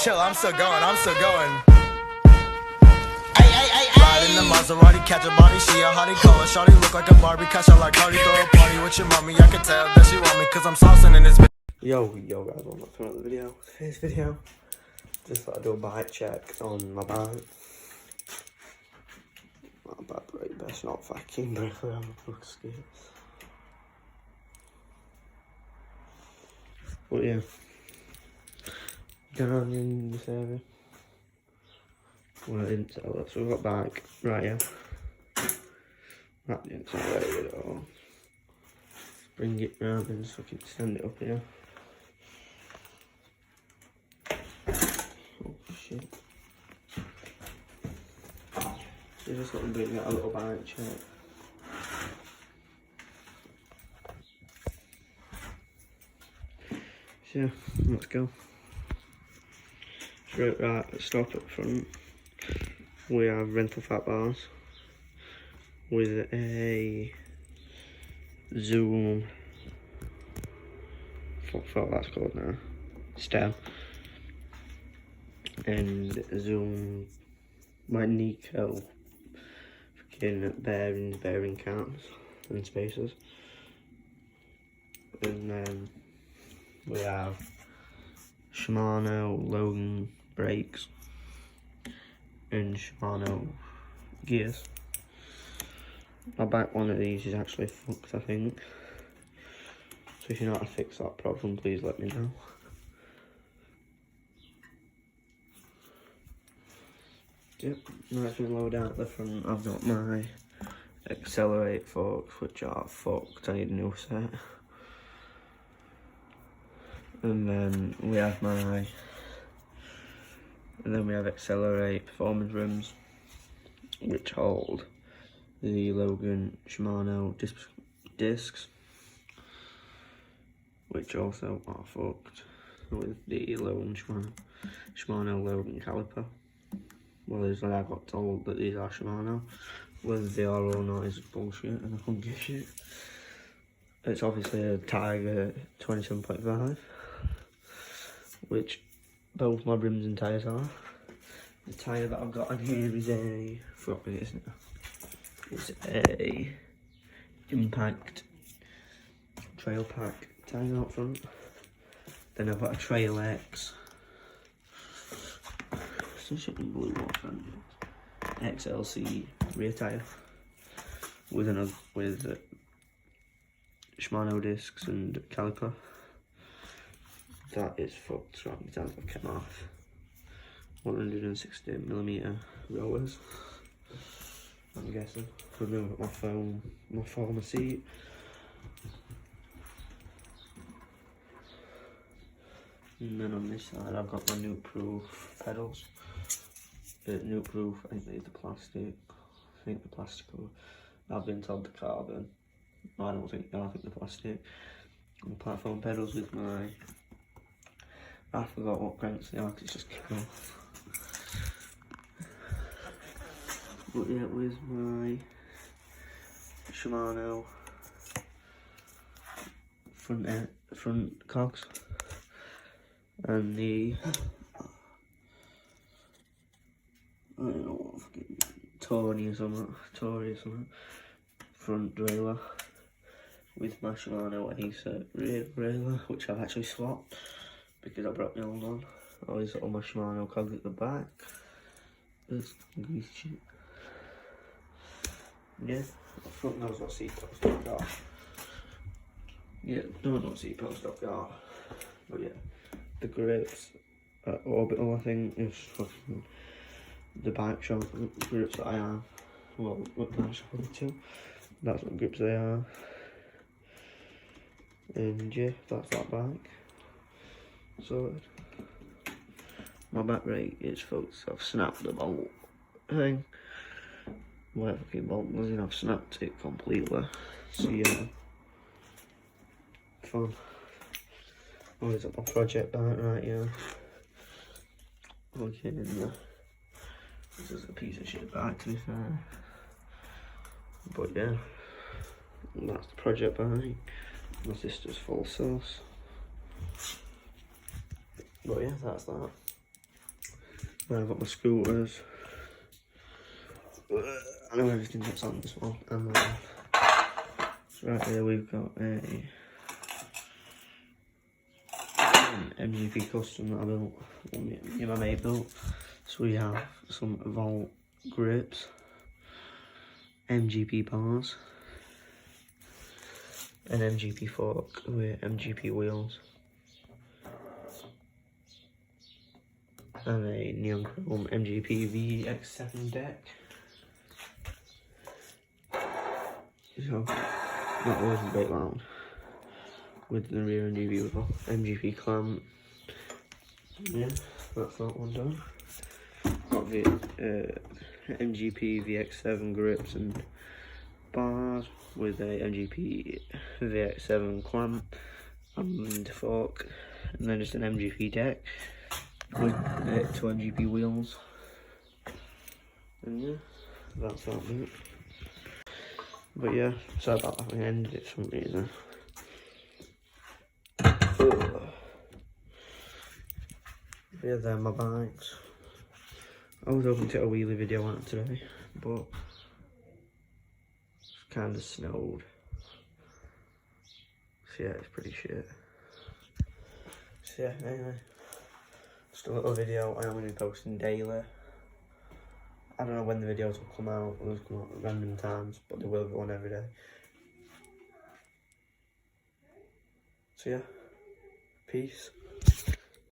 chill, I'm still going. Ride in the Maserati, catch a body, she a hottie, call her shawty, look like a Barbie, cash out like Cardi, throw a party with your mommy, I can tell that she want me, cause I'm saucing in this bitch. Yo guys, welcome back to another video. Today's video, just thought I'd do a bike check on my bike. Not a bad brake, best not fucking brake, I'm scared. But yeah, down in this area. Well, I didn't sell it, so we've got bike right here. That didn't sell very good at all. Bring it round and just fucking stand it up here. Oh shit. So just got to bring out a little bike check. So yeah, let's go. Straight right, stop at front. We have rental fat bars with a Zoom, fuck that's called now, stem, and Zoom Magneco fucking bearing counts and spacers, and then we have Shimano Logan brakes and Shimano gears. My back one of these is actually fucked, I think. So if you know how to fix that problem, please let me know. Yep, nice and low down at the front. I've got my Accelerate forks, which are fucked. I need a new set. And then we have Accelerate performance rims, which hold the Logan Shimano discs, which also are fucked with the Logan Shimano Logan caliper. Well, I got told that these are Shimano. Whether they are or not is bullshit, and I couldn't give a shit. It's obviously a Tiger 27.5, which both my rims and tyres are. The tyre that I've got on here is a floppy, isn't it? It's a Impact Trail Pack tyre out front. Then I've got a Trail X. Such a blue one, XLC rear tyre with Shimano discs and caliper. That is fucked, so many times I've kept off. 160mm rowers, I'm guessing. Remove my former seat. And then on this side I've got my Nukeproof pedals. Nukeproof, I think these are plastic. I think the plastic. I've been told the carbon. I think the plastic. And the platform pedals with my, I forgot what cranks they are because it's just kicked off. But yeah, with my Shimano front cogs and the I don't know what fucking Tory or something front derailleur with my Shimano Ace rear derailleur, which I've actually swapped because I broke the old one. I always got all my Shimano cogs at the back. There's greasy shit. Yeah, the front knows what seatbelt stock got. Yeah, don't know what seatbelt stock got. But yeah, the grips at Orbital, I think, is fucking the bike shop grips that I have. Well, what bike shop are they too? That's what grips they are. And yeah, that's that bike. So my back brake is fucked. I've snapped the bolt thing. My fucking bolt was in, I've snapped it completely. So yeah, fun. Always up my project bike right here. Okay, this is a piece of shit bike to be fair. But yeah, that's the project bike. My sister's full sauce. But yeah, that's that. Then I've got my scooters. I know everything that's on this one. And so right here we've got an MGP custom that I built, me and my mate built. So we have some Vault grips, MGP bars, an MGP fork with MGP wheels, and a neon chrome MGP VX7 deck. So, not always a bit loud. With the rear MGP wheel, MGP clamp. Yeah, that's that one done. Got the MGP VX7 grips and bars with a MGP VX7 clamp and fork, and then just an MGP deck with 2 MGP wheels. And yeah, that's that bit. But yeah, sorry about that, I ended it for some reason. Yeah, they're my bikes. I was hoping to get a wheelie video out today, but it's kind of snowed. So yeah, it's pretty shit. So yeah, anyway, just a little video. I am going to be posting daily. I don't know when the videos will come out. They'll just come out at random times, but they will go on every day. So yeah, peace.